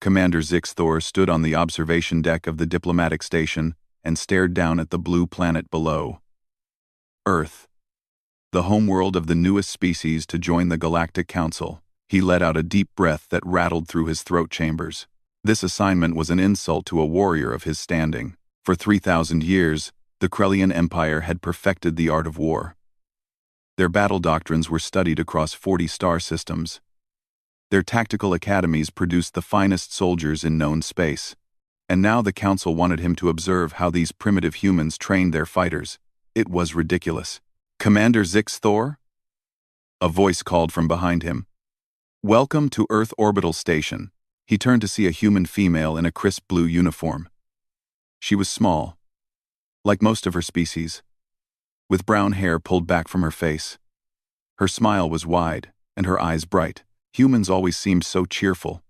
Commander Zixthor stood on the observation deck of the diplomatic station and stared down at the blue planet below. Earth, the homeworld of the newest species to join the Galactic Council. He let out a deep breath that rattled through his throat chambers. This assignment was an insult to a warrior of his standing. For 3,000 years, the Krellian Empire had perfected the art of war. Their battle doctrines were studied across 40 star systems. Their tactical academies produced the finest soldiers in known space. And now the Council wanted him to observe how these primitive humans trained their fighters. It was ridiculous. "Commander Zixthor?" A voice called from behind him. "Welcome to Earth Orbital Station." He turned to see a human female in a crisp blue uniform. She was small, like most of her species, with brown hair pulled back from her face. Her smile was wide, and her eyes bright. Humans always seemed so cheerful.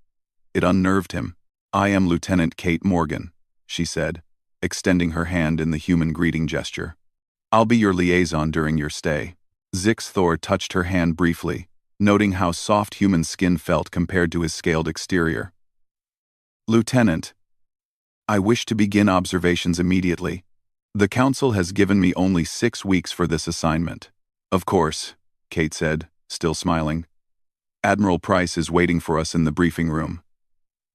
It unnerved him. "I am Lieutenant Kate Morgan," she said, extending her hand in the human greeting gesture. "I'll be your liaison during your stay." Zixthor touched her hand briefly, noting how soft human skin felt compared to his scaled exterior. "Lieutenant, I wish to begin observations immediately. The Council has given me only 6 weeks for this assignment." "Of course," Kate said, still smiling. "Admiral Price is waiting for us in the briefing room.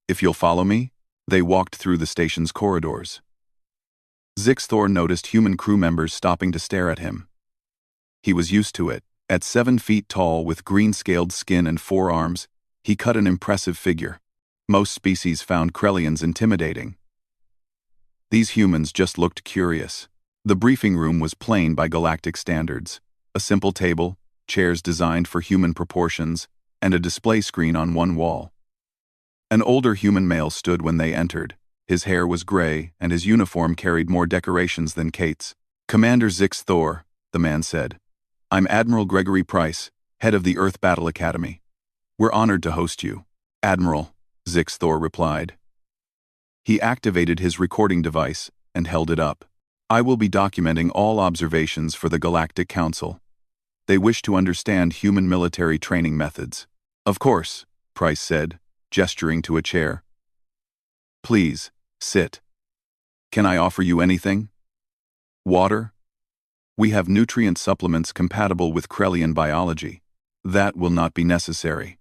If you'll follow me." They walked through the station's corridors. Zixthor noticed human crew members stopping to stare at him. He was used to it. At 7 feet tall with green-scaled skin and 4 arms, he cut an impressive figure. Most species found Krellians intimidating. These humans just looked curious. The briefing room was plain by galactic standards. A simple table, chairs designed for human proportions, and a display screen on one wall. An older human male stood when they entered. His hair was gray, and his uniform carried more decorations than Kate's. "Commander Zixthor," the man said. "I'm Admiral Gregory Price, head of the Earth Battle Academy. We're honored to host you." "Admiral," Zixthor replied. He activated his recording device and held it up. "I will be documenting all observations for the Galactic Council. They wish to understand human military training methods." "Of course," Price said, gesturing to a chair. "Please, sit. Can I offer you anything? Water? We have nutrient supplements compatible with Krellian biology. That will not be necessary."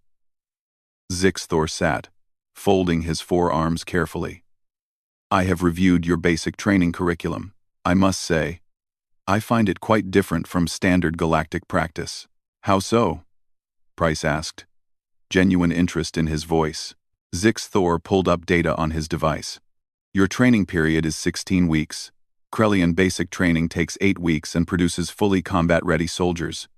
Zixthor sat, folding his 4 arms carefully. "I have reviewed your basic training curriculum. I must say, I find it quite different from standard galactic practice." "How so?" Price asked, genuine interest in his voice. Zixthor pulled up data on his device. "Your training period is 16 weeks. Krellian basic training takes 8 weeks and produces fully combat-ready soldiers.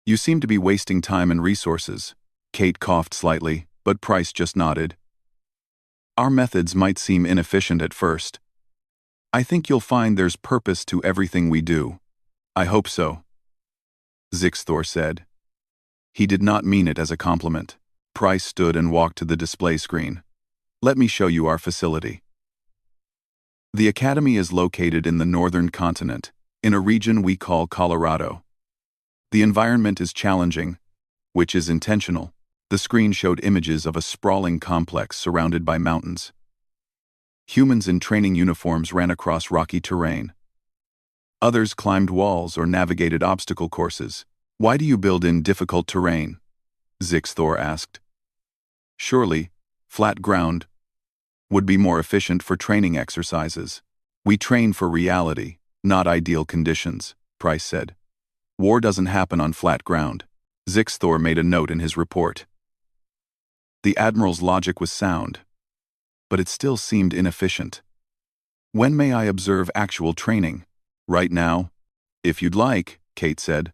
You seem to be wasting time and resources." Kate coughed slightly, but Price just nodded. "Our methods might seem inefficient at first. I think you'll find there's purpose to everything we do." "I hope so," Zixthor said. He did not mean it as a compliment. Price stood and walked to the display screen. "Let me show you our facility." The Academy is located in the northern continent, in a region we call Colorado. The environment is challenging, which is intentional. The screen showed images of a sprawling complex surrounded by mountains. Humans in training uniforms ran across rocky terrain. Others climbed walls or navigated obstacle courses. "Why do you build in difficult terrain?" Zixthor asked. "Surely, flat ground would be more efficient for training exercises." "We train for reality, not ideal conditions," Price said. "War doesn't happen on flat ground." Zixthor made a note in his report. The Admiral's logic was sound, but it still seemed inefficient. "When may I observe actual training?" "Right now, if you'd like," Kate said.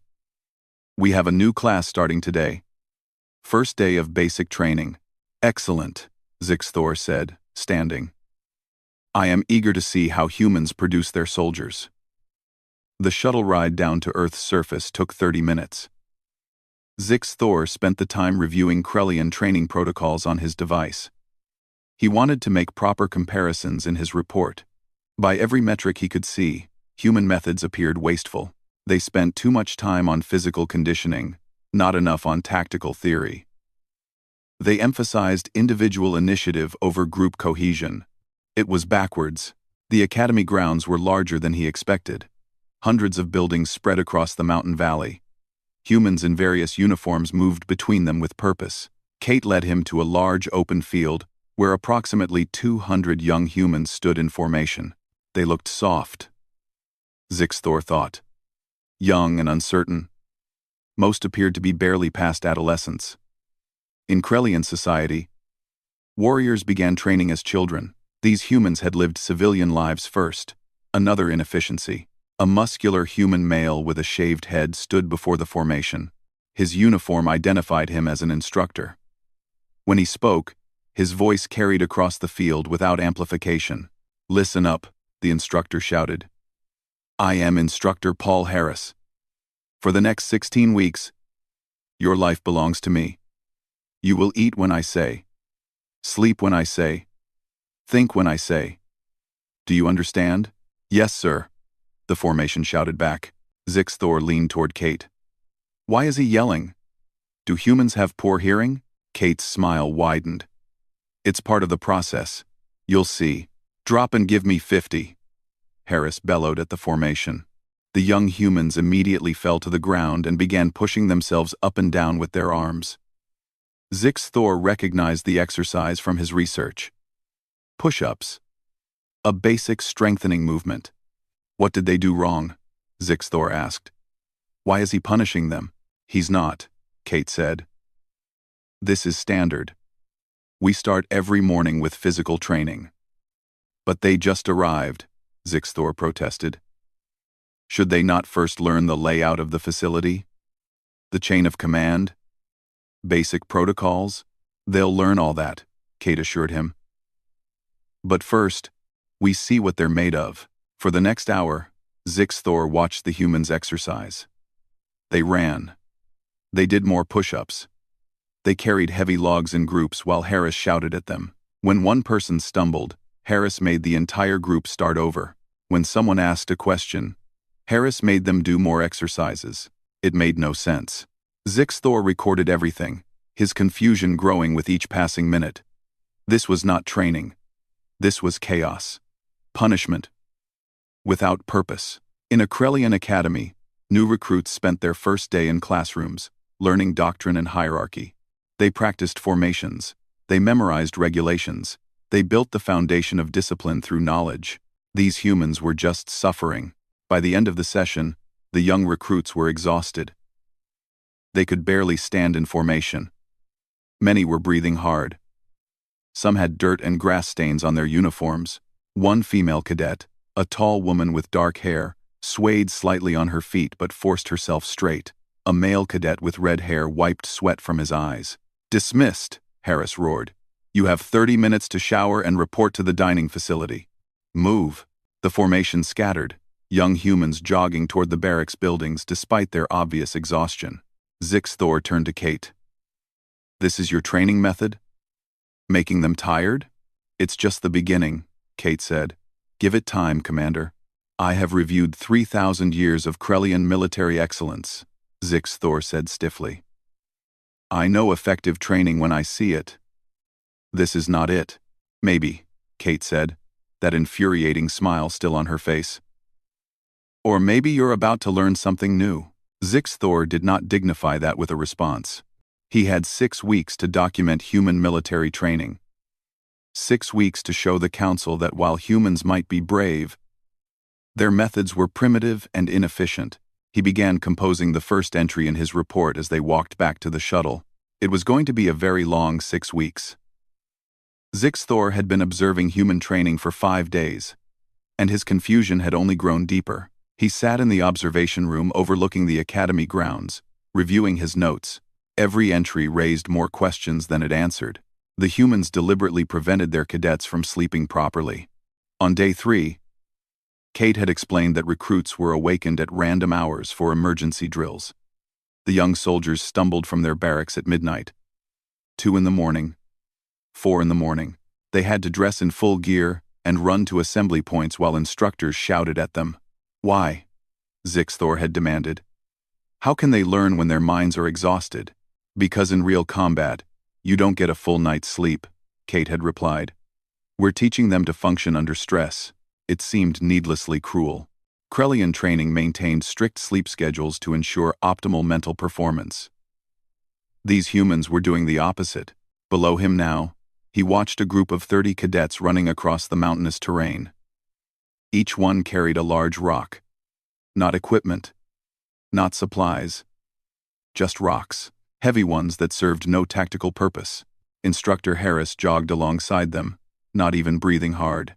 "We have a new class starting today. First day of basic training." "Excellent," Zixthor said, standing. "I am eager to see how humans produce their soldiers." The shuttle ride down to Earth's surface took 30 minutes. Zixthor spent the time reviewing Krellian training protocols on his device. He wanted to make proper comparisons in his report. By every metric he could see, human methods appeared wasteful. They spent too much time on physical conditioning, not enough on tactical theory. They emphasized individual initiative over group cohesion. It was backwards. The academy grounds were larger than he expected. Hundreds of buildings spread across the mountain valley. Humans in various uniforms moved between them with purpose. Kate led him to a large open field where approximately 200 young humans stood in formation. They looked soft. Zixthor thought. Young and uncertain. Most appeared to be barely past adolescence. In Krellian society, warriors began training as children. These humans had lived civilian lives first. Another inefficiency. A muscular human male with a shaved head stood before the formation. His uniform identified him as an instructor. When he spoke, his voice carried across the field without amplification. "Listen up," the instructor shouted. "I am Instructor Paul Harris. For the next 16 weeks, your life belongs to me. You will eat when I say, sleep when I say, think when I say. Do you understand?" "Yes, sir," the formation shouted back. Zixthor leaned toward Kate. "Why is he yelling? Do humans have poor hearing?" Kate's smile widened. "It's part of the process. You'll see. Drop and give me 50. Harris bellowed at the formation. The young humans immediately fell to the ground and began pushing themselves up and down with their arms. Zixthor recognized the exercise from his research. Push-ups. A basic strengthening movement. "What did they do wrong?" Zixthor asked. "Why is he punishing them?" "He's not," Kate said. "This is standard. We start every morning with physical training." "But they just arrived," Zixthor protested. "Should they not first learn the layout of the facility? The chain of command? Basic protocols? They'll learn all that," Kate assured him. "But first, we see what they're made of." For the next hour, Zixthor watched the humans exercise. They ran. They did more push-ups. They carried heavy logs in groups while Harris shouted at them. When one person stumbled, Harris made the entire group start over. When someone asked a question, Harris made them do more exercises. It made no sense. Zixthor recorded everything, his confusion growing with each passing minute. This was not training. This was chaos. Punishment. Without purpose. In a Krellian academy, new recruits spent their first day in classrooms, learning doctrine and hierarchy. They practiced formations. They memorized regulations. They built the foundation of discipline through knowledge. These humans were just suffering. By the end of the session, the young recruits were exhausted. They could barely stand in formation. Many were breathing hard. Some had dirt and grass stains on their uniforms. One female cadet, a tall woman with dark hair, swayed slightly on her feet but forced herself straight. A male cadet with red hair wiped sweat from his eyes. "Dismissed," Harris roared. "You have 30 minutes to shower and report to the dining facility." "Move." The formation scattered, young humans jogging toward the barracks buildings despite their obvious exhaustion. Zixthor turned to Kate. "This is your training method? Making them tired?" "It's just the beginning," Kate said. "Give it time, Commander. I have reviewed 3,000 years of Krellian military excellence," Zixthor said stiffly. "I know effective training when I see it." "This is not it." "Maybe," Kate said, that infuriating smile still on her face. "Or maybe you're about to learn something new." Zixthor did not dignify that with a response. He had 6 weeks to document human military training. 6 weeks to show the Council that while humans might be brave, their methods were primitive and inefficient. He began composing the first entry in his report as they walked back to the shuttle. It was going to be a very long 6 weeks. Zixthor had been observing human training for 5 days, and his confusion had only grown deeper. He sat in the observation room overlooking the academy grounds, reviewing his notes. Every entry raised more questions than it answered. The humans deliberately prevented their cadets from sleeping properly. On day 3, Kate had explained that recruits were awakened at random hours for emergency drills. The young soldiers stumbled from their barracks at midnight. 2 in the morning, 4 in the morning. They had to dress in full gear and run to assembly points while instructors shouted at them. "Why?" Zixthor had demanded. "How can they learn when their minds are exhausted?" "Because in real combat, You don't get a full night's sleep, Kate had replied. We're teaching them to function under stress. It seemed needlessly cruel. Krellian training maintained strict sleep schedules to ensure optimal mental performance. These humans were doing the opposite. Below him now, he watched a group of 30 cadets running across the mountainous terrain. Each one carried a large rock. Not equipment. Not supplies. Just rocks. Heavy ones that served no tactical purpose. Instructor Harris jogged alongside them, not even breathing hard.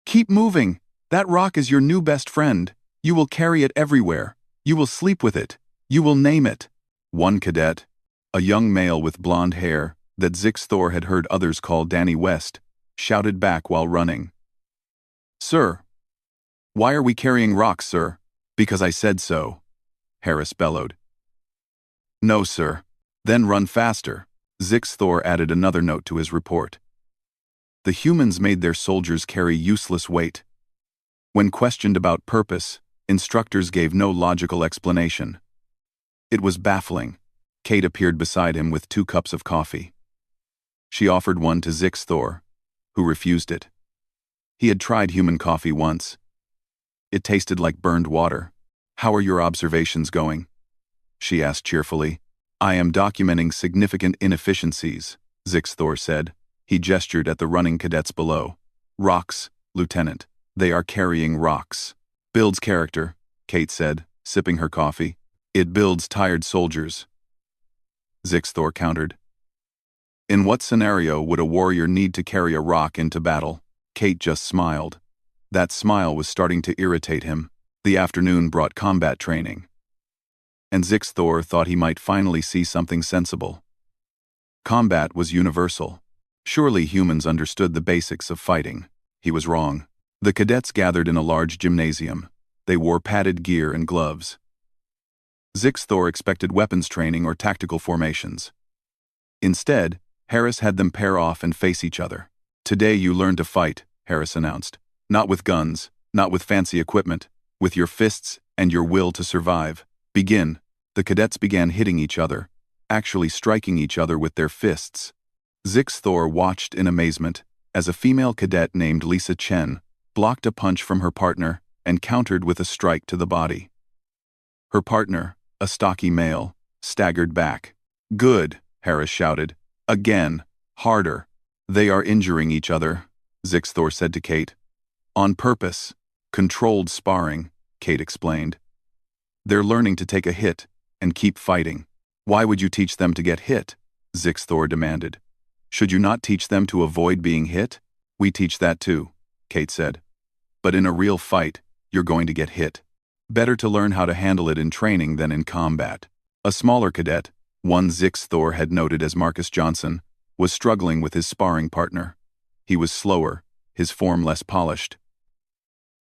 Keep moving! That rock is your new best friend. You will carry it everywhere. You will sleep with it. You will name it. One cadet, a young male with blonde hair that Zix Thor had heard others call Danny West, shouted back while running. Sir! Why are we carrying rocks, sir? Because I said so, Harris bellowed. No, sir. Then run faster. Zix Thor added another note to his report. The humans made their soldiers carry useless weight. When questioned about purpose, instructors gave no logical explanation. It was baffling. Kate appeared beside him with 2 cups of coffee. She offered one to Zix Thor, who refused it. He had tried human coffee once. It tasted like burned water. How are your observations going? She asked cheerfully. I am documenting significant inefficiencies, Zix Thor said. He gestured at the running cadets below. Rocks, Lieutenant. They are carrying rocks. Builds character, Kate said, sipping her coffee. It builds tired soldiers. Zix Thor countered. In what scenario would a warrior need to carry a rock into battle? Kate just smiled. That smile was starting to irritate him. The afternoon brought combat training. And Zix Thor thought he might finally see something sensible. Combat was universal. Surely humans understood the basics of fighting. He was wrong. The cadets gathered in a large gymnasium. They wore padded gear and gloves. Zix Thor expected weapons training or tactical formations. Instead, Harris had them pair off and face each other. Today you learn to fight, Harris announced. Not with guns, not with fancy equipment, with your fists and your will to survive. Begin. The cadets began hitting each other, actually striking each other with their fists. Zix Thor watched in amazement as a female cadet named Lisa Chen blocked a punch from her partner and countered with a strike to the body. Her partner, a stocky male, staggered back. Good, Harris shouted. Again. Harder. They are injuring each other, Zix Thor said to Kate. On purpose. Controlled sparring, Kate explained. They're learning to take a hit and keep fighting. Why would you teach them to get hit? Zix Thor demanded. Should you not teach them to avoid being hit? We teach that too, Kate said. But in a real fight, you're going to get hit. Better to learn how to handle it in training than in combat. A smaller cadet, one Zix Thor had noted as Marcus Johnson, was struggling with his sparring partner. He was slower, his form less polished.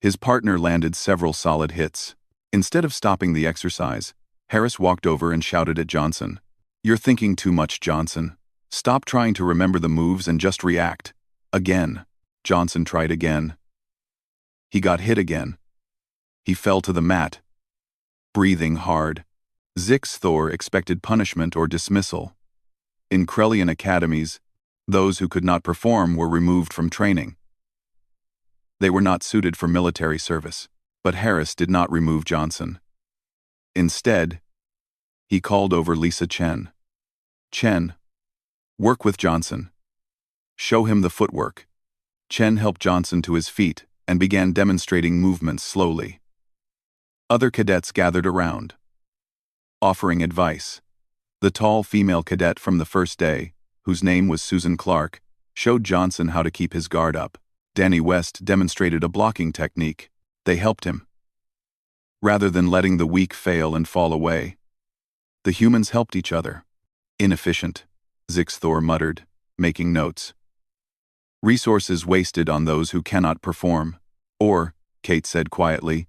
His partner landed several solid hits. Instead of stopping the exercise, Harris walked over and shouted at Johnson. You're thinking too much, Johnson. Stop trying to remember the moves and just react. Again. Johnson tried again. He got hit again. He fell to the mat, breathing hard. Zix Thor expected punishment or dismissal. In Krellian academies, those who could not perform were removed from training. They were not suited for military service, but Harris did not remove Johnson. Instead, he called over Lisa Chen. Chen, work with Johnson. Show him the footwork. Chen helped Johnson to his feet and began demonstrating movements slowly. Other cadets gathered around, offering advice. The tall female cadet from the first day, whose name was Susan Clark, showed Johnson how to keep his guard up. Danny West demonstrated a blocking technique. They helped him, rather than letting the weak fail and fall away. The humans helped each other. Inefficient, Zix Thor muttered, making notes. Resources wasted on those who cannot perform. Or, Kate said quietly,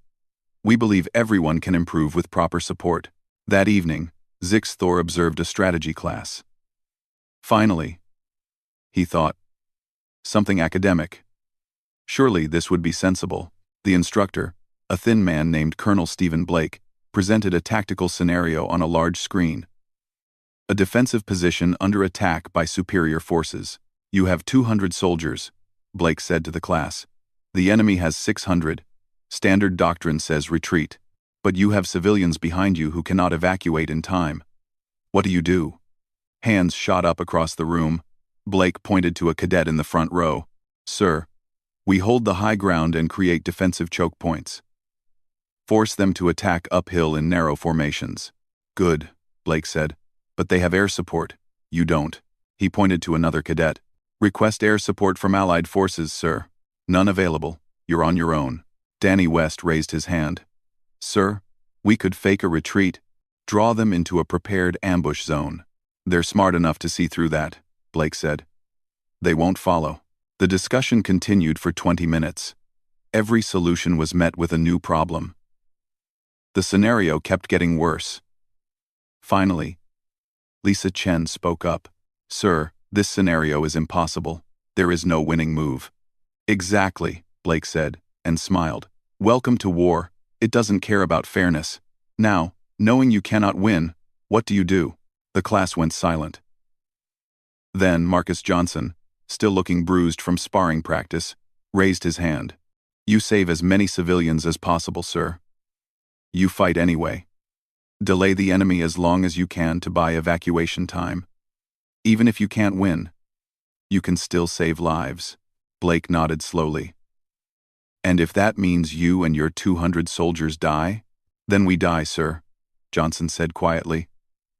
we believe everyone can improve with proper support. That evening, Zix Thor observed a strategy class. Finally, he thought, something academic. Surely this would be sensible. The instructor, a thin man named Colonel Stephen Blake, presented a tactical scenario on a large screen. A defensive position under attack by superior forces. You have 200 soldiers, Blake said to the class. The enemy has 600. Standard doctrine says retreat. But you have civilians behind you who cannot evacuate in time. What do you do? Hands shot up across the room. Blake pointed to a cadet in the front row. Sir, we hold the high ground and create defensive choke points. Force them to attack uphill in narrow formations. Good, Blake said. But they have air support. You don't. He pointed to another cadet. Request air support from Allied forces, sir. None available. You're on your own. Danny West raised his hand. Sir, we could fake a retreat. Draw them into a prepared ambush zone. They're smart enough to see through that, Blake said. They won't follow. The discussion continued for 20 minutes. Every solution was met with a new problem. The scenario kept getting worse. Finally, Lisa Chen spoke up. Sir, this scenario is impossible. There is no winning move. Exactly, Blake said, and smiled. Welcome to war. It doesn't care about fairness. Now, knowing you cannot win, what do you do? The class went silent. Then Marcus Johnson, still looking bruised from sparring practice, raised his hand. You save as many civilians as possible, sir. You fight anyway. Delay the enemy as long as you can to buy evacuation time. Even if you can't win, you can still save lives. Blake nodded slowly. And if that means you and your 200 soldiers die, then we die, sir, Johnson said quietly.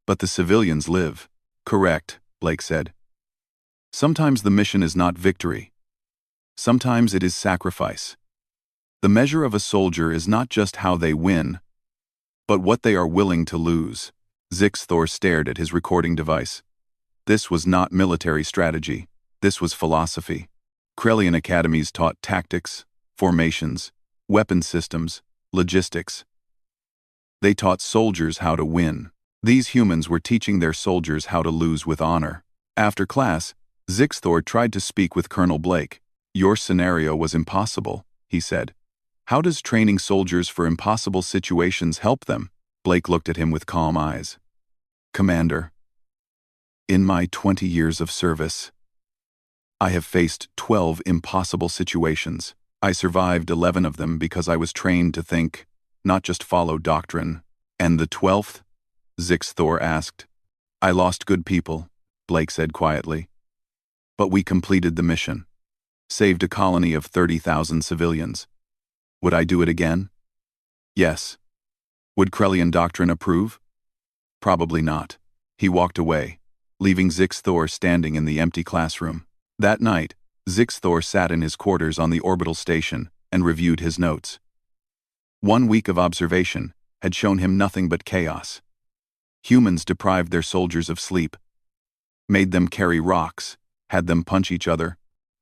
But the civilians live. Correct, Blake said. Sometimes the mission is not victory. Sometimes it is sacrifice. The measure of a soldier is not just how they win, but what they are willing to lose. Zixthor stared at his recording device. This was not military strategy. This was philosophy. Krellian academies taught tactics, formations, weapon systems, logistics. They taught soldiers how to win. These humans were teaching their soldiers how to lose with honor. After class, Zixthor tried to speak with Colonel Blake. Your scenario was impossible, he said. How does training soldiers for impossible situations help them? Blake looked at him with calm eyes. Commander, in my 20 years of service, I have faced 12 impossible situations. I survived 11 of them because I was trained to think, not just follow doctrine. And the 12th? Zixthor asked. I lost good people, Blake said quietly. But we completed the mission. Saved a colony of 30,000 civilians. Would I do it again? Yes. Would Krellian doctrine approve? Probably not. He walked away, leaving Zixthor standing in the empty classroom. That night, Zixthor sat in his quarters on the orbital station and reviewed his notes. 1 week of observation had shown him nothing but chaos. Humans deprived their soldiers of sleep, made them carry rocks, had them punch each other,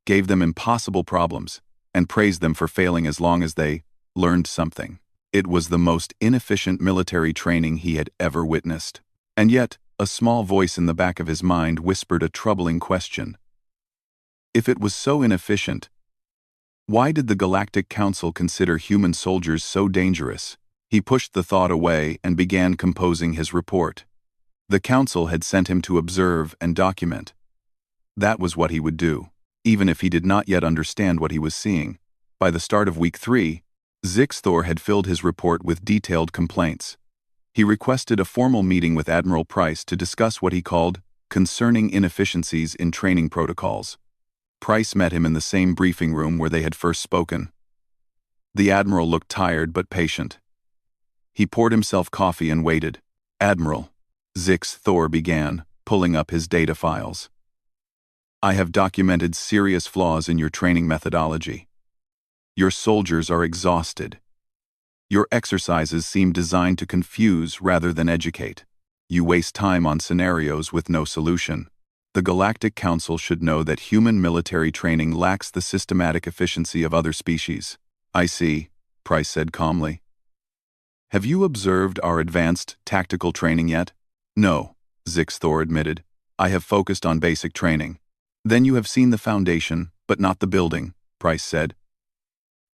gave them impossible problems, and praised them for failing as long as they learned something. It was the most inefficient military training he had ever witnessed. And yet, a small voice in the back of his mind whispered a troubling question. If it was so inefficient, why did the Galactic Council consider human soldiers so dangerous? He pushed the thought away and began composing his report. The Council had sent him to observe and document. That was what he would do, even if he did not yet understand what he was seeing. By the start of week 3, Zixthor had filled his report with detailed complaints. He requested a formal meeting with Admiral Price to discuss what he called concerning inefficiencies in training protocols. Price met him in the same briefing room where they had first spoken. The Admiral looked tired but patient. He poured himself coffee and waited. Admiral, Zixthor began, pulling up his data files. I have documented serious flaws in your training methodology. Your soldiers are exhausted. Your exercises seem designed to confuse rather than educate. You waste time on scenarios with no solution. The Galactic Council should know that human military training lacks the systematic efficiency of other species. I see, Price said calmly. Have you observed our advanced tactical training yet? No, Zixthor admitted. I have focused on basic training. Then you have seen the foundation, but not the building, Price said.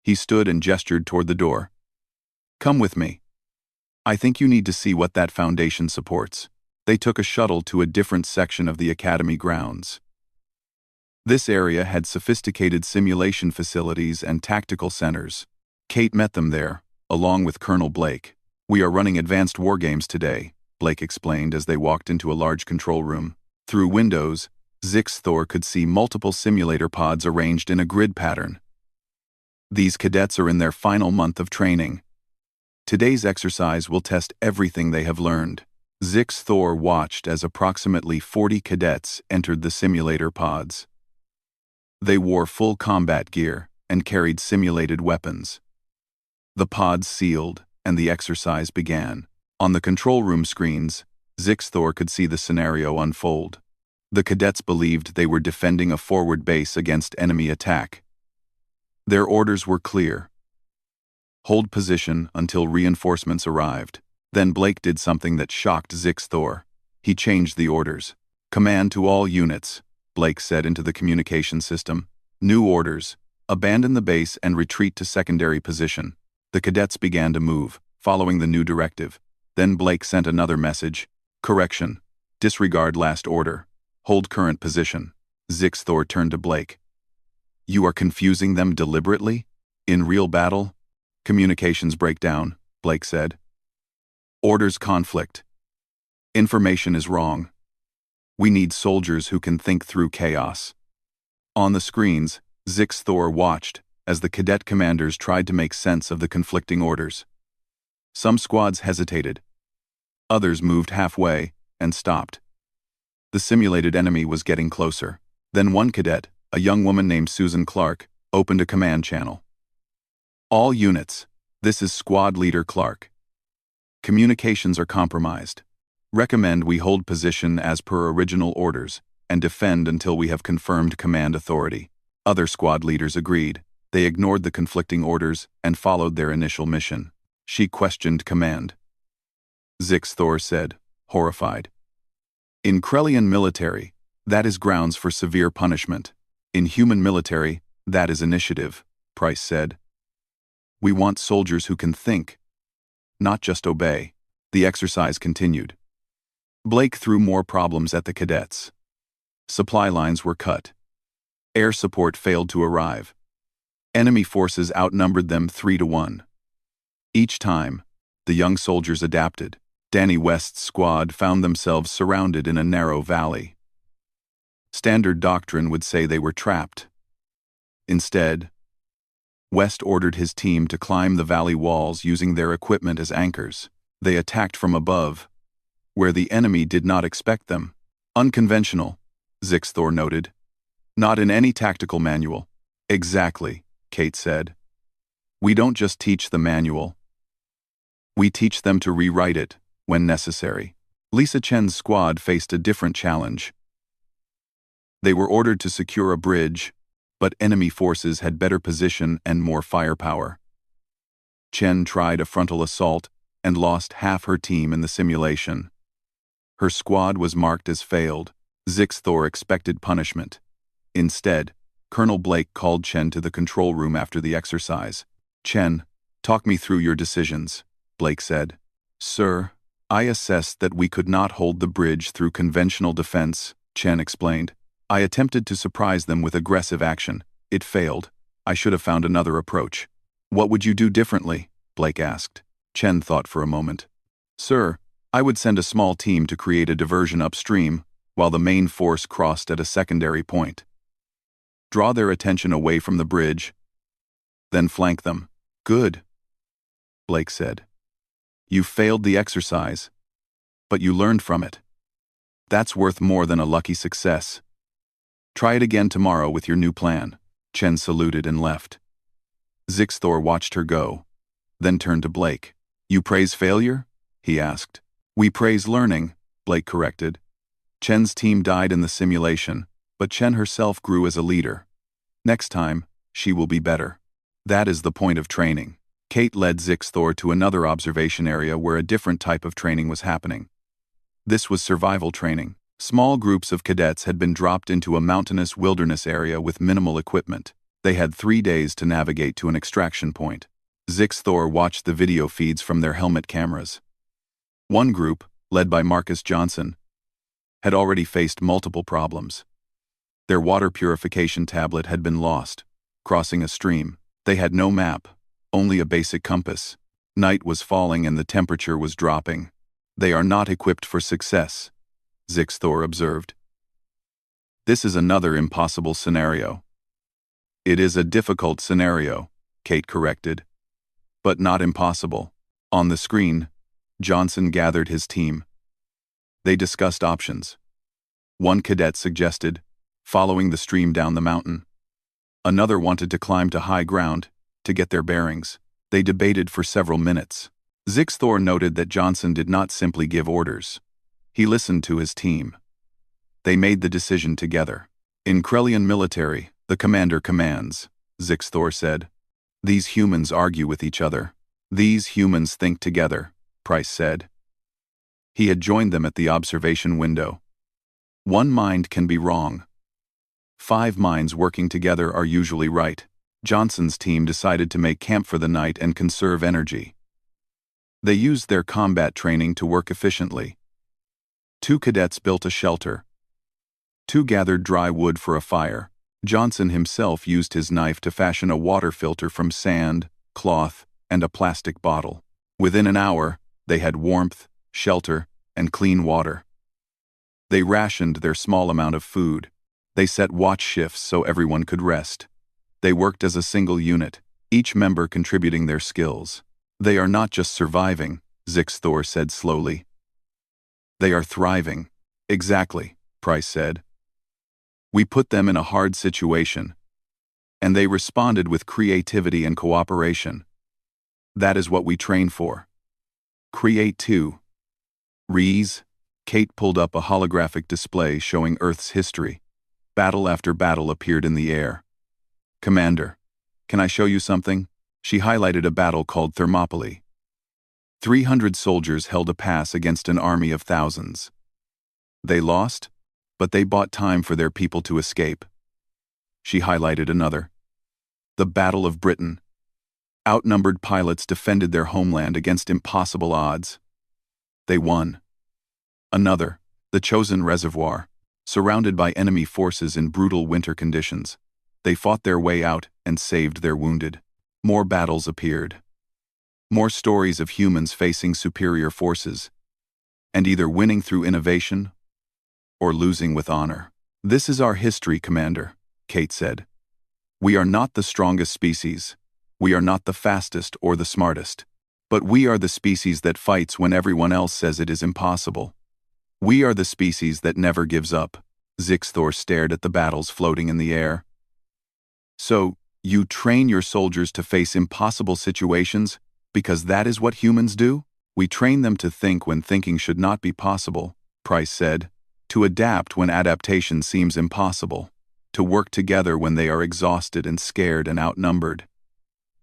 He stood and gestured toward the door. Come with me. I think you need to see what that foundation supports. They took a shuttle to a different section of the Academy grounds. This area had sophisticated simulation facilities and tactical centers. Kate met them there, along with Colonel Blake. "We are running advanced war games today," Blake explained as they walked into a large control room. Through windows, Zixthor could see multiple simulator pods arranged in a grid pattern. These cadets are in their final month of training. Today's exercise will test everything they have learned. Zixthor watched as approximately 40 cadets entered the simulator pods. They wore full combat gear and carried simulated weapons. The pods sealed, and the exercise began. On the control room screens, Zixthor could see the scenario unfold. The cadets believed they were defending a forward base against enemy attack. Their orders were clear. Hold position until reinforcements arrived. Then Blake did something that shocked Zixthor. He changed the orders. "Command to all units," Blake said into the communication system. "New orders. Abandon the base and retreat to secondary position." The cadets began to move, following the new directive. Then Blake sent another message. "Correction. Disregard last order. Hold current position." Zixthor turned to Blake. "You are confusing them deliberately? In real battle?" "Communications breakdown," Blake said. "Orders conflict. Information is wrong. We need soldiers who can think through chaos." On the screens, Zixthor watched as the cadet commanders tried to make sense of the conflicting orders. Some squads hesitated. Others moved halfway and stopped. The simulated enemy was getting closer. Then one cadet, a young woman named Susan Clark, opened a command channel. "All units, this is Squad Leader Clark. Communications are compromised. Recommend we hold position as per original orders and defend until we have confirmed command authority." Other squad leaders agreed. They ignored the conflicting orders and followed their initial mission. She questioned command. Zixthor said, horrified. "In Krellian military, that is grounds for severe punishment. In human military, that is initiative," Price said. "We want soldiers who can think, not just obey." The exercise continued. Blake threw more problems at the cadets. Supply lines were cut. Air support failed to arrive. Enemy forces outnumbered them 3-1. Each time, the young soldiers adapted. Danny West's squad found themselves surrounded in a narrow valley. Standard doctrine would say they were trapped. Instead, West ordered his team to climb the valley walls using their equipment as anchors. They attacked from above, where the enemy did not expect them. "Unconventional," Zixthor noted. "Not in any tactical manual." "Exactly," Kate said. "We don't just teach the manual. We teach them to rewrite it when necessary." Lisa Chen's squad faced a different challenge. They were ordered to secure a bridge, but enemy forces had better position and more firepower. Chen tried a frontal assault and lost half her team in the simulation. Her squad was marked as failed. Zixthor expected punishment. Instead, Colonel Blake called Chen to the control room after the exercise. "Chen, talk me through your decisions," Blake said. "Sir, I assessed that we could not hold the bridge through conventional defense," Chen explained. "I attempted to surprise them with aggressive action. It failed. I should have found another approach." "What would you do differently?" Blake asked. Chen thought for a moment. "Sir, I would send a small team to create a diversion upstream, while the main force crossed at a secondary point. Draw their attention away from the bridge, then flank them." "Good," Blake said. "You failed the exercise, but you learned from it. That's worth more than a lucky success. Try it again tomorrow with your new plan." Chen saluted and left. Zixthor watched her go, then turned to Blake. "You praise failure?" he asked. "We praise learning," Blake corrected. Chen's team died in the simulation, but Chen herself grew as a leader. Next time, she will be better. That is the point of training. Kate led Zixthor to another observation area where a different type of training was happening. This was survival training. Small groups of cadets had been dropped into a mountainous wilderness area with minimal equipment. They had 3 days to navigate to an extraction point. Zixthor watched the video feeds from their helmet cameras. One group, led by Marcus Johnson, had already faced multiple problems. Their water purification tablet had been lost. Crossing a stream, they had no map, only a basic compass. Night was falling and the temperature was dropping. They are not equipped for success, Zixthor observed. This is another impossible scenario. It is a difficult scenario, Kate corrected. But not impossible. On the screen, Johnson gathered his team. They discussed options. One cadet suggested following the stream down the mountain. Another wanted to climb to high ground to get their bearings. They debated for several minutes. Zixthor noted that Johnson did not simply give orders. He listened to his team. They made the decision together. In Krellian military, the commander commands, Zixthor said. These humans argue with each other. These humans think together, Price said. He had joined them at the observation window. One mind can be wrong. 5 minds working together are usually right. Johnson's team decided to make camp for the night and conserve energy. They used their combat training to work efficiently. 2 cadets built a shelter. 2 gathered dry wood for a fire. Johnson himself used his knife to fashion a water filter from sand, cloth, and a plastic bottle. Within an hour, they had warmth, shelter, and clean water. They rationed their small amount of food. They set watch shifts so everyone could rest. They worked as a single unit, each member contributing their skills. They are not just surviving, Zixthor said slowly. They are thriving. Exactly, Price said. We put them in a hard situation, and they responded with creativity and cooperation. That is what we train for. Create too. Rees, Kate pulled up a holographic display showing Earth's history. Battle after battle appeared in the air. Commander, can I show you something? She highlighted a battle called Thermopylae. 300 soldiers held a pass against an army of thousands. They lost, but they bought time for their people to escape. She highlighted another. The Battle of Britain. Outnumbered pilots defended their homeland against impossible odds. They won. Another, the Chosen Reservoir. Surrounded by enemy forces in brutal winter conditions, they fought their way out and saved their wounded. More battles appeared. More stories of humans facing superior forces, and either winning through innovation or losing with honor. This is our history, Commander, Kate said. We are not the strongest species. We are not the fastest or the smartest. But we are the species that fights when everyone else says it is impossible. We are the species that never gives up. Zixthor stared at the battles floating in the air. So, you train your soldiers to face impossible situations because that is what humans do? We train them to think when thinking should not be possible, Price said, to adapt when adaptation seems impossible, to work together when they are exhausted and scared and outnumbered.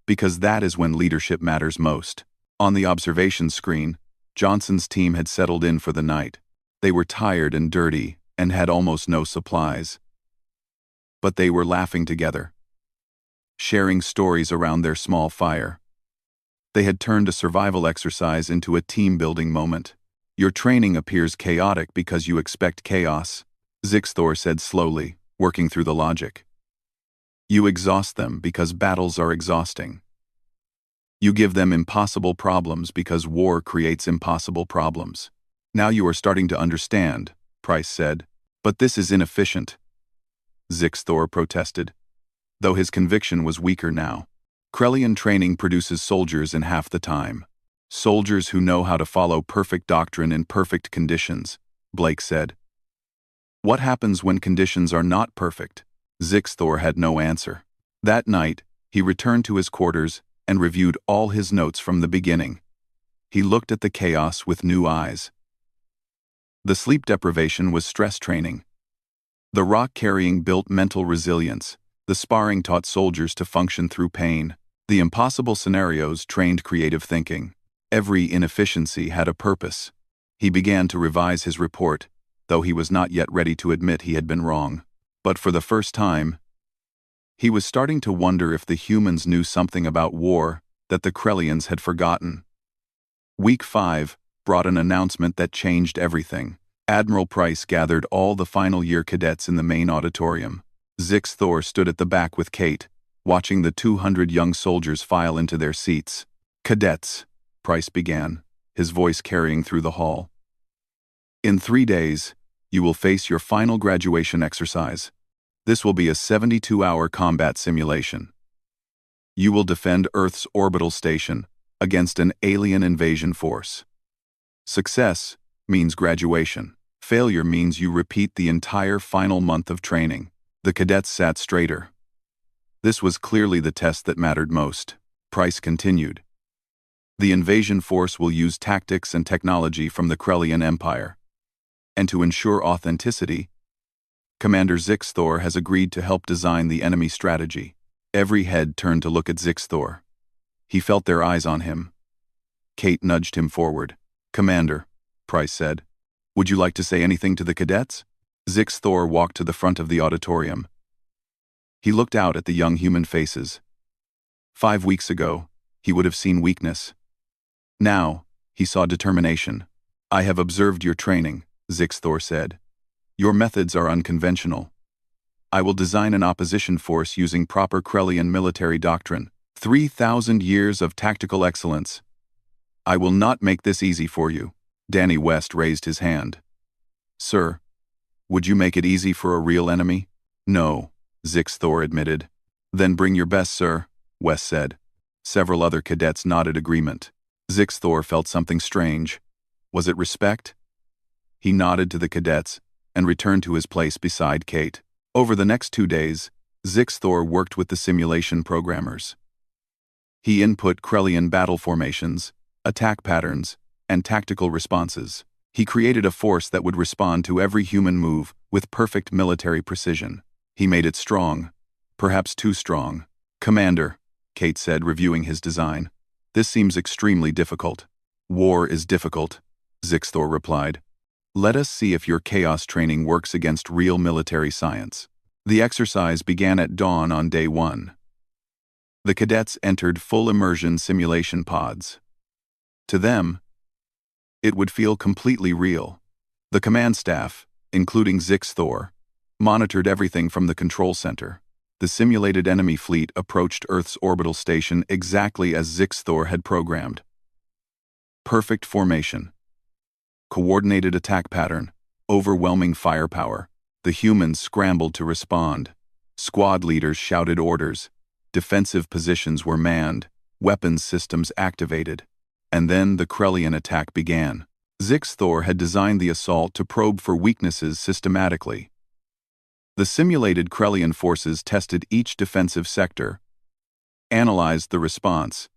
Because that is when leadership matters most. On the observation screen, Johnson's team had settled in for the night. They were tired and dirty and had almost no supplies. But they were laughing together, sharing stories around their small fire. They had turned a survival exercise into a team-building moment. Your training appears chaotic because you expect chaos, Zixthor said slowly, working through the logic. You exhaust them because battles are exhausting. You give them impossible problems because war creates impossible problems. Now you are starting to understand, Price said. But this is inefficient, Zixthor protested, though his conviction was weaker now. Krellian training produces soldiers in half the time. Soldiers who know how to follow perfect doctrine in perfect conditions, Blake said. What happens when conditions are not perfect? Zixthor had no answer. That night, he returned to his quarters and reviewed all his notes from the beginning. He looked at the chaos with new eyes. The sleep deprivation was stress training. The rock carrying built mental resilience. The sparring taught soldiers to function through pain. The impossible scenarios trained creative thinking. Every inefficiency had a purpose. He began to revise his report, though he was not yet ready to admit he had been wrong. But for the first time, he was starting to wonder if the humans knew something about war that the Krellians had forgotten. Week 5, brought an announcement that changed everything. Admiral Price gathered all the final year cadets in the main auditorium. Zix Thor stood at the back with Kate, watching the 200 young soldiers file into their seats. "Cadets," Price began, his voice carrying through the hall. "In 3 days, you will face your final graduation exercise. This will be a 72-hour combat simulation. You will defend Earth's orbital station against an alien invasion force. Success means graduation. Failure means you repeat the entire final month of training." The cadets sat straighter. This was clearly the test that mattered most. Price continued. "The invasion force will use tactics and technology from the Krellian Empire. And to ensure authenticity, Commander Zix Thor has agreed to help design the enemy strategy." Every head turned to look at Zix Thor. He felt their eyes on him. Kate nudged him forward. "Commander," Price said, "would you like to say anything to the cadets?" Zix Thor walked to the front of the auditorium. He looked out at the young human faces. 5 weeks ago, he would have seen weakness. Now, he saw determination. "I have observed your training," Zix Thor said. "Your methods are unconventional. I will design an opposition force using proper Krellian military doctrine. 3,000 years of tactical excellence. I will not make this easy for you." Danny West raised his hand. "Sir, would you make it easy for a real enemy?" "No," Zix Thor admitted. "Then bring your best, sir," West said. Several other cadets nodded agreement. Zix Thor felt something strange. Was it respect? He nodded to the cadets and returned to his place beside Kate. Over the next 2 days, Zix Thor worked with the simulation programmers. He input Krellian battle formations, attack patterns, and tactical responses. He created a force that would respond to every human move with perfect military precision. He made it strong, perhaps too strong. "Commander," Kate said, reviewing his design, "this seems extremely difficult." "War is difficult," Zix Thor replied. "Let us see if your chaos training works against real military science." The exercise began at dawn on day 1. The cadets entered full immersion simulation pods. To them, it would feel completely real. The command staff, including Zix Thor, monitored everything from the control center. The simulated enemy fleet approached Earth's orbital station exactly as Zix Thor had programmed. Perfect formation. Coordinated attack pattern. Overwhelming firepower. The humans scrambled to respond. Squad leaders shouted orders. Defensive positions were manned. Weapons systems activated. And then the Krellian attack began. Zix Thor had designed the assault to probe for weaknesses systematically. The simulated Krellian forces tested each defensive sector, analyzed the response,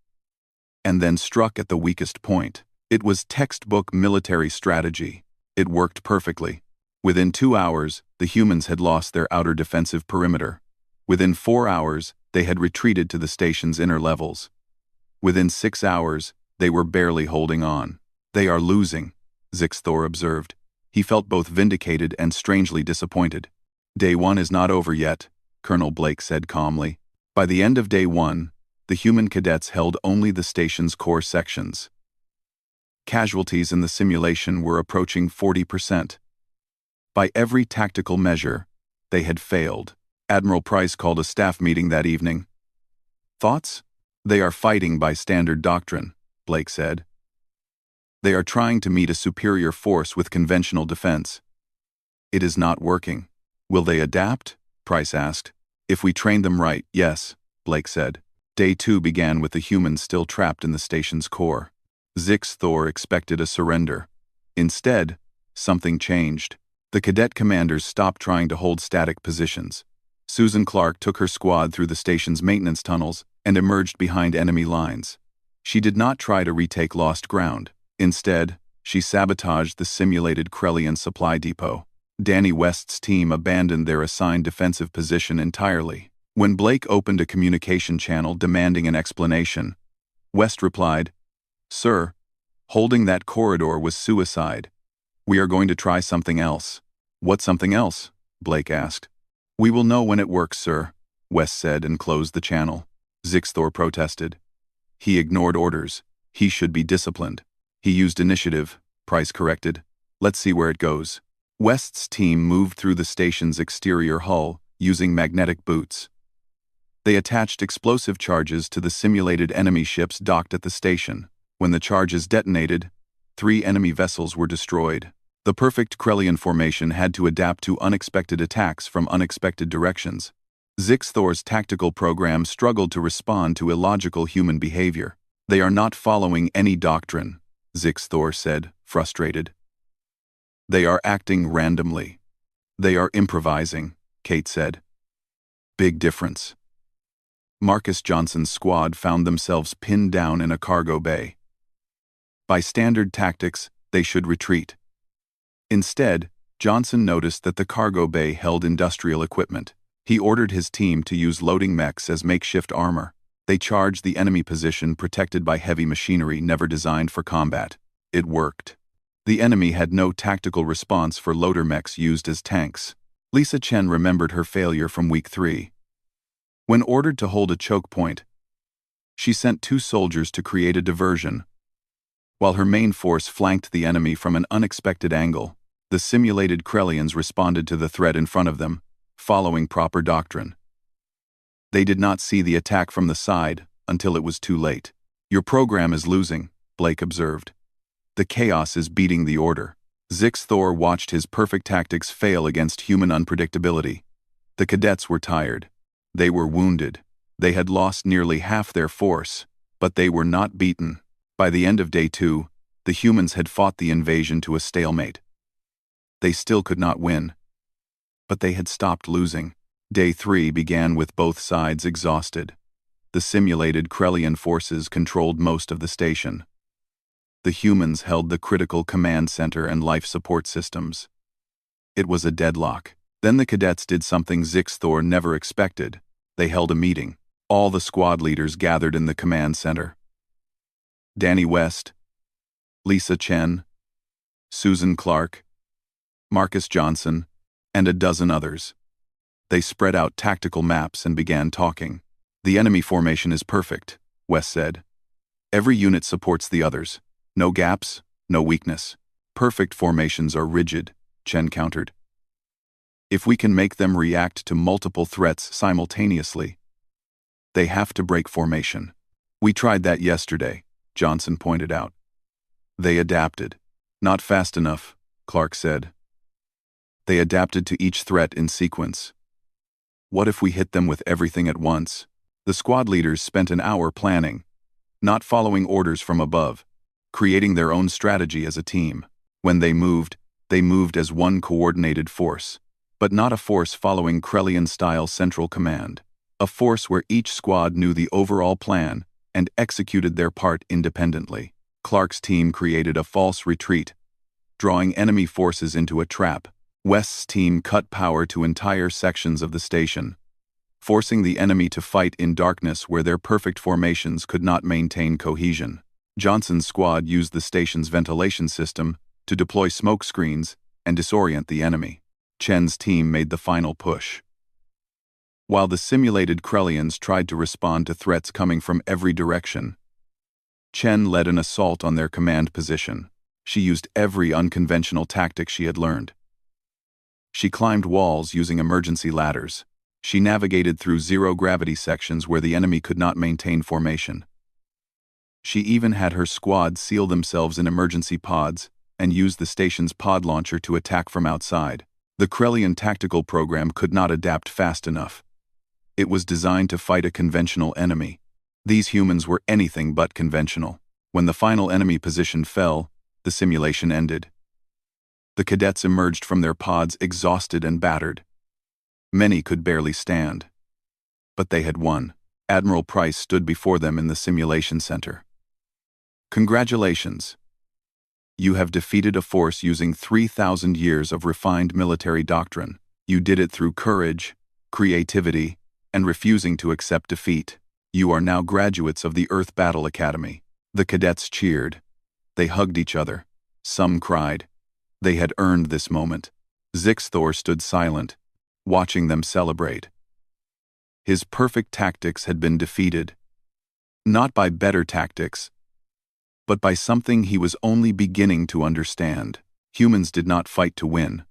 and then struck at the weakest point. It was textbook military strategy. It worked perfectly. Within 2 hours, the humans had lost their outer defensive perimeter. Within 4 hours, they had retreated to the station's inner levels. Within 6 hours, they were barely holding on. "They are losing," Zix Thor observed. He felt both vindicated and strangely disappointed. "Day 1 is not over yet," Colonel Blake said calmly. By the end of day 1, the human cadets held only the station's core sections. Casualties in the simulation were approaching 40%. By every tactical measure, they had failed. Admiral Price called a staff meeting that evening. "Thoughts? They are fighting by standard doctrine," Blake said. "They are trying to meet a superior force with conventional defense. It is not working." "Will they adapt?" Price asked. "If we train them right, yes," Blake said. Day 2 began with the humans still trapped in the station's core. Zix Thor expected a surrender. Instead, something changed. The cadet commanders stopped trying to hold static positions. Susan Clark took her squad through the station's maintenance tunnels and emerged behind enemy lines. She did not try to retake lost ground. Instead, she sabotaged the simulated Krellian supply depot. Danny West's team abandoned their assigned defensive position entirely. When Blake opened a communication channel demanding an explanation, West replied, "Sir, holding that corridor was suicide. We are going to try something else." "What something else?" Blake asked. "We will know when it works, sir," West said and closed the channel. Zix Thor protested. He ignored orders. He should be disciplined. He used initiative, Price corrected. Let's see where it goes. West's team moved through the station's exterior hull, using magnetic boots. They attached explosive charges to the simulated enemy ships docked at the station. When the charges detonated, 3 enemy vessels were destroyed. The perfect Krellian formation had to adapt to unexpected attacks from unexpected directions. Zixthor's tactical program struggled to respond to illogical human behavior. They are not following any doctrine, Zixthor said, frustrated. They are acting randomly. They are improvising, Kate said. Big difference. Marcus Johnson's squad found themselves pinned down in a cargo bay. By standard tactics, they should retreat. Instead, Johnson noticed that the cargo bay held industrial equipment. He ordered his team to use loading mechs as makeshift armor. They charged the enemy position protected by heavy machinery never designed for combat. It worked. The enemy had no tactical response for loader mechs used as tanks. Lisa Chen remembered her failure from Week 3. When ordered to hold a choke point, she sent 2 soldiers to create a diversion. While her main force flanked the enemy from an unexpected angle, the simulated Krellians responded to the threat in front of them, following proper doctrine. They did not see the attack from the side until it was too late. Your program is losing, Blake observed. The chaos is beating the order. Zixthor watched his perfect tactics fail against human unpredictability. The cadets were tired. They were wounded. They had lost nearly half their force, but they were not beaten. By the end of Day 2, the humans had fought the invasion to a stalemate. They still could not win, but they had stopped losing. Day 3 began with both sides exhausted. The simulated Krellian forces controlled most of the station. The humans held the critical command center and life support systems. It was a deadlock. Then the cadets did something Zixthor never expected. They held a meeting. All the squad leaders gathered in the command center. Danny West, Lisa Chen, Susan Clark, Marcus Johnson, and a dozen others. They spread out tactical maps and began talking. The enemy formation is perfect, West said. Every unit supports the others. No gaps, no weakness. Perfect formations are rigid, Chen countered. If we can make them react to multiple threats simultaneously, they have to break formation. We tried that yesterday, Johnson pointed out. They adapted. Not fast enough, Clark said. They adapted to each threat in sequence. What if we hit them with everything at once? The squad leaders spent an hour planning, not following orders from above, creating their own strategy as a team. When they moved as one coordinated force, but not a force following Krellian-style central command. A force where each squad knew the overall plan and executed their part independently. Clark's team created a false retreat, drawing enemy forces into a trap. West's team cut power to entire sections of the station, forcing the enemy to fight in darkness where their perfect formations could not maintain cohesion. Johnson's squad used the station's ventilation system to deploy smoke screens and disorient the enemy. Chen's team made the final push. While the simulated Krellians tried to respond to threats coming from every direction, Chen led an assault on their command position. She used every unconventional tactic she had learned. She climbed walls using emergency ladders. She navigated through zero-gravity sections where the enemy could not maintain formation. She even had her squad seal themselves in emergency pods and use the station's pod launcher to attack from outside. The Krellian tactical program could not adapt fast enough. It was designed to fight a conventional enemy. These humans were anything but conventional. When the final enemy position fell, the simulation ended. The cadets emerged from their pods exhausted and battered. Many could barely stand. But they had won. Admiral Price stood before them in the simulation center. Congratulations. You have defeated a force using 3,000 years of refined military doctrine. You did it through courage, creativity, and refusing to accept defeat. You are now graduates of the Earth Battle Academy. The cadets cheered. They hugged each other. Some cried. They had earned this moment. Zixthor stood silent, watching them celebrate. His perfect tactics had been defeated. Not by better tactics, but by something he was only beginning to understand. Humans did not fight to win.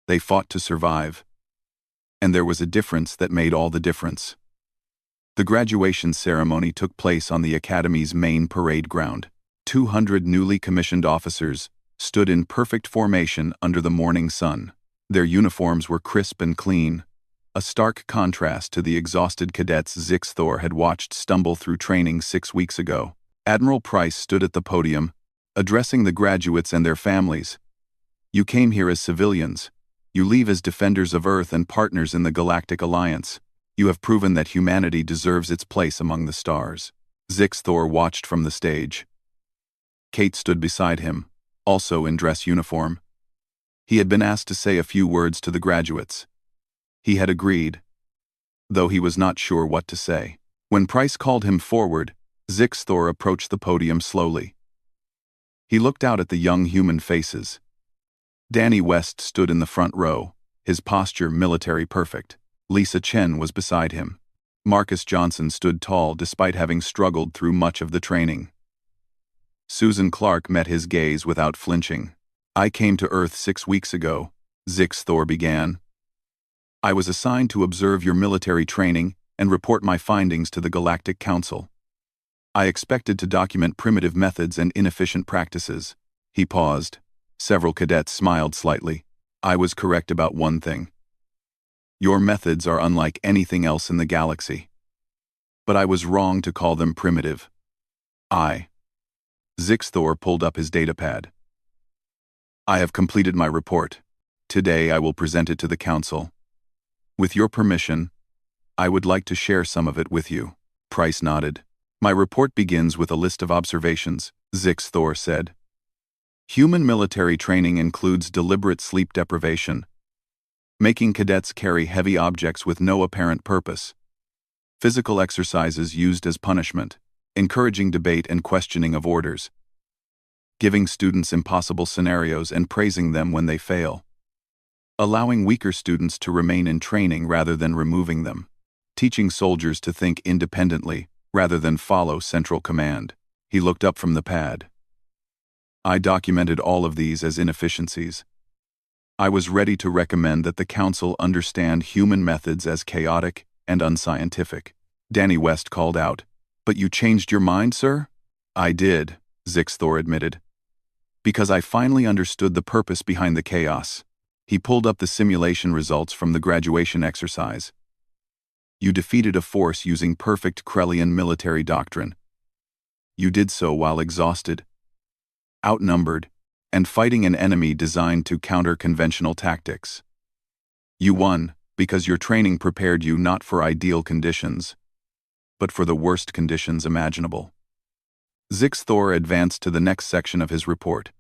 They fought to survive. And there was a difference that made all the difference. The graduation ceremony took place on the Academy's main parade ground. 200 newly commissioned officers stood in perfect formation under the morning sun. Their uniforms were crisp and clean, a stark contrast to the exhausted cadets Zixthor had watched stumble through training 6 weeks ago. Admiral Price stood at the podium, addressing the graduates and their families. You came here as civilians. You leave as defenders of Earth and partners in the Galactic Alliance. You have proven that humanity deserves its place among the stars. Zixthor watched from the stage. Kate stood beside him, also in dress uniform. He had been asked to say a few words to the graduates. He had agreed, though he was not sure what to say. When Price called him forward, Zixthor approached the podium slowly. He looked out at the young human faces. Danny West stood in the front row, his posture military perfect. Lisa Chen was beside him. Marcus Johnson stood tall despite having struggled through much of the training. Susan Clark met his gaze without flinching. I came to Earth 6 weeks ago, Zixthor began. I was assigned to observe your military training and report my findings to the Galactic Council. I expected to document primitive methods and inefficient practices. He paused. Several cadets smiled slightly. I was correct about one thing. Your methods are unlike anything else in the galaxy. But I was wrong to call them primitive. Zixthor pulled up his datapad. I have completed my report. Today I will present it to the Council. With your permission, I would like to share some of it with you. Price nodded. My report begins with a list of observations, Zixthor said. Human military training includes deliberate sleep deprivation, making cadets carry heavy objects with no apparent purpose, physical exercises used as punishment, encouraging debate and questioning of orders, giving students impossible scenarios and praising them when they fail, allowing weaker students to remain in training rather than removing them, teaching soldiers to think independently rather than follow central command. He looked up from the pad. I documented all of these as inefficiencies. I was ready to recommend that the Council understand human methods as chaotic and unscientific. Danny West called out, But you changed your mind, sir? I did, Zixthor admitted. Because I finally understood the purpose behind the chaos. He pulled up the simulation results from the graduation exercise. You defeated a force using perfect Krellian military doctrine. You did so while exhausted, outnumbered, and fighting an enemy designed to counter conventional tactics. You won because your training prepared you not for ideal conditions, but for the worst conditions imaginable. Zixthor advanced to the next section of his report.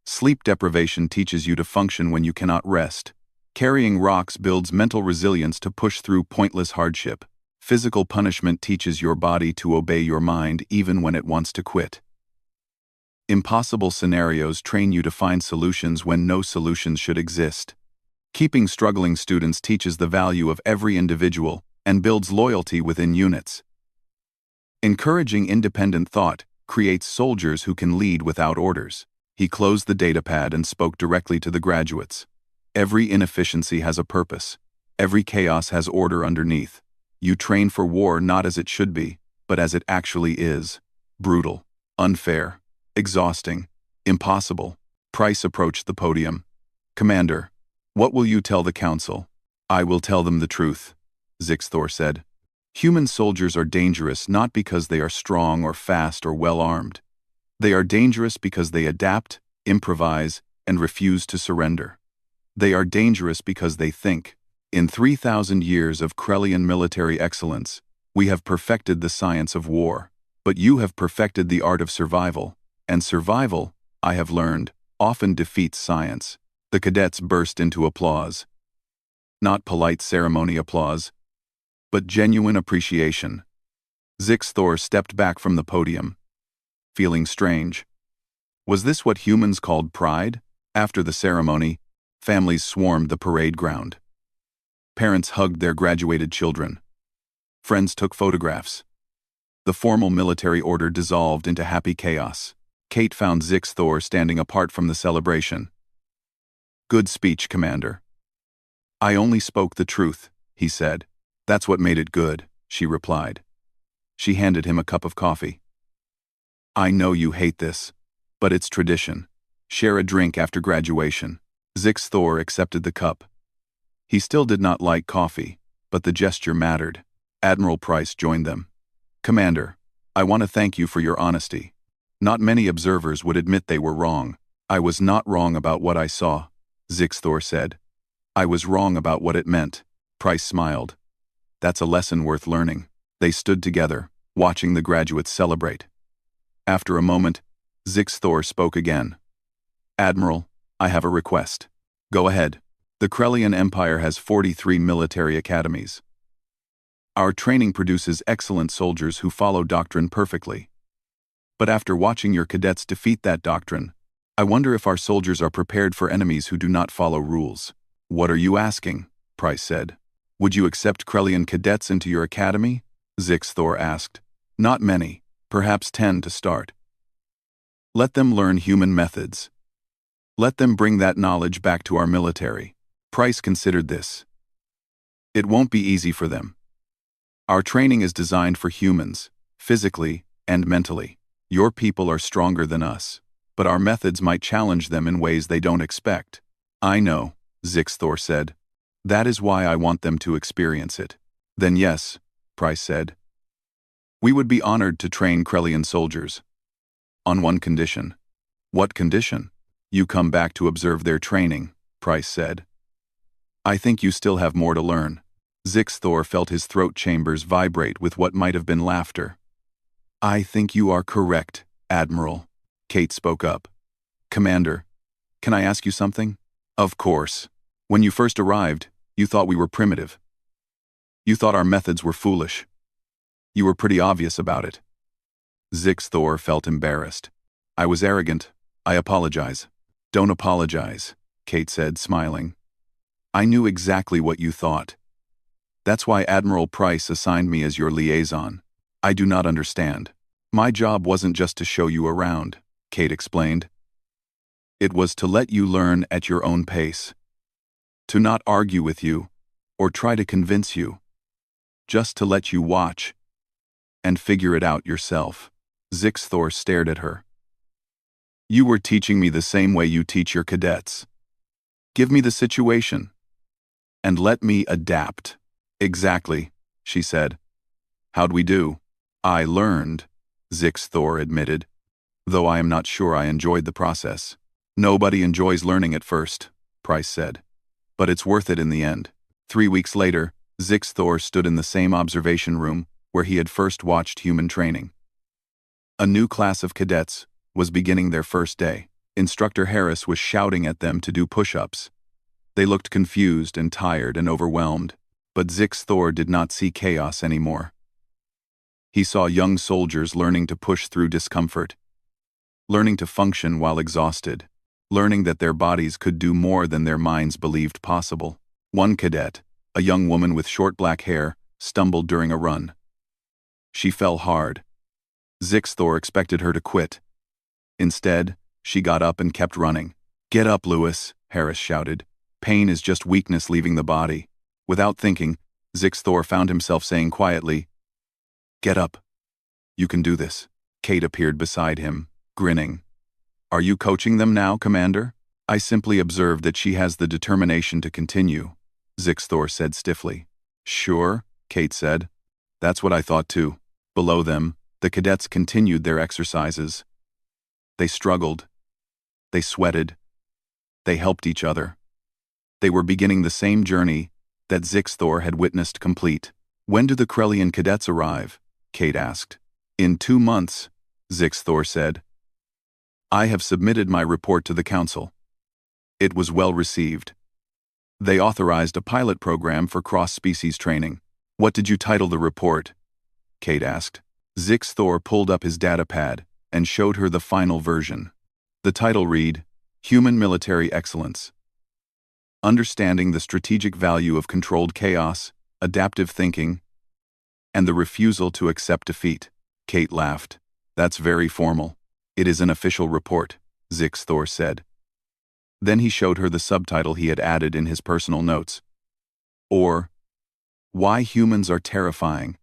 Sleep deprivation teaches you to function when you cannot rest. Carrying rocks builds mental resilience to push through pointless hardship. Physical punishment teaches your body to obey your mind even when it wants to quit. Impossible scenarios train you to find solutions when no solutions should exist. Keeping struggling students teaches the value of every individual and builds loyalty within units. Encouraging independent thought creates soldiers who can lead without orders. He closed the datapad and spoke directly to the graduates. Every inefficiency has a purpose. Every chaos has order underneath. You train for war not as it should be, but as it actually is. Brutal, unfair, exhausting, impossible. Price approached the podium. Commander, what will you tell the Council? I will tell them the truth, Zixthor said. Human soldiers are dangerous not because they are strong or fast or well-armed. They are dangerous because they adapt, improvise, and refuse to surrender. They are dangerous because they think. In 3,000 years of Krellian military excellence, we have perfected the science of war, but you have perfected the art of survival, and survival, I have learned, often defeats science. The cadets burst into applause. Not polite ceremony applause, but genuine appreciation. Zixthor stepped back from the podium, feeling strange. Was this what humans called pride? After the ceremony, families swarmed the parade ground. Parents hugged their graduated children. Friends took photographs. The formal military order dissolved into happy chaos. Kate found Zix Thor standing apart from the celebration. "Good speech, Commander." "I only spoke the truth," he said. "That's what made it good," she replied. She handed him a cup of coffee. "I know you hate this, but it's tradition. Share a drink after graduation." Zix Thor accepted the cup. He still did not like coffee, but the gesture mattered. Admiral Price joined them. "Commander, I want to thank you for your honesty. Not many observers would admit they were wrong." "I was not wrong about what I saw," Zix Thor said. "I was wrong about what it meant." Price smiled. "That's a lesson worth learning." They stood together, watching the graduates celebrate. After a moment, Zix Thor spoke again. "Admiral, I have a request." "Go ahead." "The Krellian Empire has 43 military academies. Our training produces excellent soldiers who follow doctrine perfectly. But after watching your cadets defeat that doctrine, I wonder if our soldiers are prepared for enemies who do not follow rules." "What are you asking?" Price said. "Would you accept Krellian cadets into your academy?" Zix Thor asked. "Not many, perhaps 10 to start. Let them learn human methods. Let them bring that knowledge back to our military." Price considered this. "It won't be easy for them. Our training is designed for humans, physically and mentally. Your people are stronger than us, but our methods might challenge them in ways they don't expect." "I know," Zix Thor said. "That is why I want them to experience it." "Then yes," Price said. "We would be honored to train Krellian soldiers. On one condition." "What condition?" "You come back to observe their training," Price said. "I think you still have more to learn." Zix Thor felt his throat chambers vibrate with what might have been laughter. "I think you are correct, Admiral." Kate spoke up. "Commander, can I ask you something?" "Of course. When you first arrived, you thought we were primitive. You thought our methods were foolish. You were pretty obvious about it." Zix Thor felt embarrassed. "I was arrogant. I apologize." "Don't apologize," Kate said, smiling. "I knew exactly what you thought. That's why Admiral Price assigned me as your liaison." "I do not understand." "My job wasn't just to show you around," Kate explained. "It was to let you learn at your own pace. To not argue with you, or try to convince you. Just to let you watch and figure it out yourself." Zix Thor stared at her. "You were teaching me the same way you teach your cadets. Give me the situation, and let me adapt." "Exactly," she said. "How'd we do?" "I learned," Zix Thor admitted, "though I am not sure I enjoyed the process." "Nobody enjoys learning at first," Price said. "But it's worth it in the end." 3 weeks later, Zix Thor stood in the same observation room where he had first watched human training. A new class of cadets was beginning their first day. Instructor Harris was shouting at them to do push-ups. They looked confused and tired and overwhelmed, but Zix Thor did not see chaos anymore. He saw young soldiers learning to push through discomfort, learning to function while exhausted, learning that their bodies could do more than their minds believed possible. One cadet, a young woman with short black hair, stumbled during a run. She fell hard. Zix Thor expected her to quit. Instead, she got up and kept running. "Get up, Lewis," Harris shouted. "Pain is just weakness leaving the body." Without thinking, Zix Thor found himself saying quietly, "Get up. You can do this." Kate appeared beside him, grinning. "Are you coaching them now, Commander?" "I simply observed that she has the determination to continue," Zix Thor said stiffly. "Sure," Kate said. "That's what I thought too." Below them, the cadets continued their exercises. They struggled. They sweated. They helped each other. They were beginning the same journey that Zix Thor had witnessed complete. "When do the Krellian cadets arrive?" Kate asked. "In 2 months," Zix Thor said. "I have submitted my report to the council. It was well received. They authorized a pilot program for cross-species training." "What did you title the report?" Kate asked. Zix Thor pulled up his data pad and showed her the final version. The title read, "Human Military Excellence. Understanding the Strategic Value of Controlled Chaos, Adaptive Thinking, and the Refusal to Accept Defeat." Kate laughed. "That's very formal." It is an official report, Thor said. Then he showed her the subtitle he had added in his personal notes. Or, Why Humans Are Terrifying,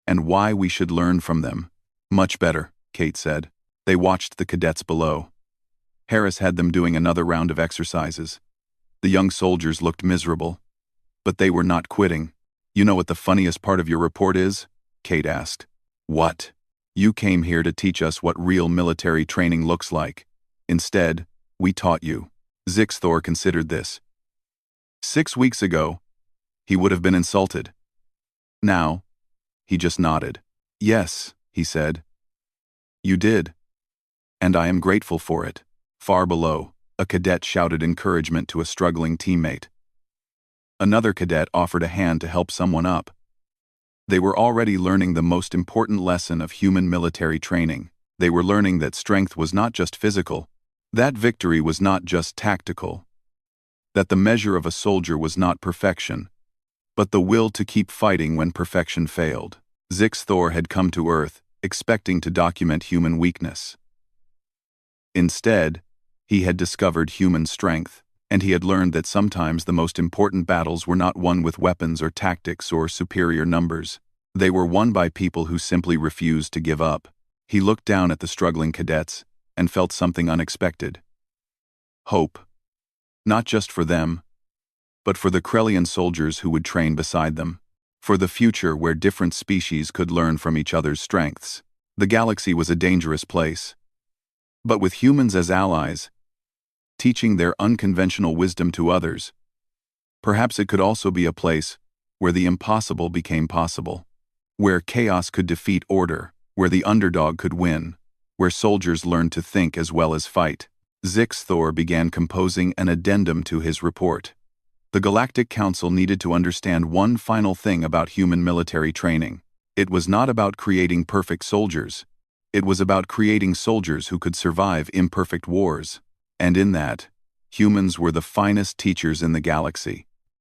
and Why We Should Learn from Them. Much better, Kate said. They watched the cadets below. Harris had them doing another round of exercises. The young soldiers looked miserable. But they were not quitting. You know what the funniest part of your report is? Kate asked. What? You came here to teach us what real military training looks like. Instead, we taught you. Thor considered this. 6 weeks ago, he would have been insulted. Now, he just nodded. Yes, he said. You did. And I am grateful for it. Far below, a cadet shouted encouragement to a struggling teammate. Another cadet offered a hand to help someone up. They were already learning the most important lesson of human military training. They were learning that strength was not just physical, that victory was not just tactical, that the measure of a soldier was not perfection, but the will to keep fighting when perfection failed. Thor had come to Earth, expecting to document human weakness. Instead, he had discovered human strength, and he had learned that sometimes the most important battles were not won with weapons or tactics or superior numbers. They were won by people who simply refused to give up. He looked down at the struggling cadets and felt something unexpected. Hope. Not just for them, but for the Krellian soldiers who would train beside them. For the future where different species could learn from each other's strengths. The galaxy was a dangerous place. But with humans as allies, teaching their unconventional wisdom to others, perhaps it could also be a place where the impossible became possible, where chaos could defeat order, where the underdog could win, where soldiers learned to think as well as fight. Thor began composing an addendum to his report. The Galactic Council needed to understand one final thing about human military training. It was not about creating perfect soldiers. It was about creating soldiers who could survive imperfect wars. And in that, humans were the finest teachers in the galaxy.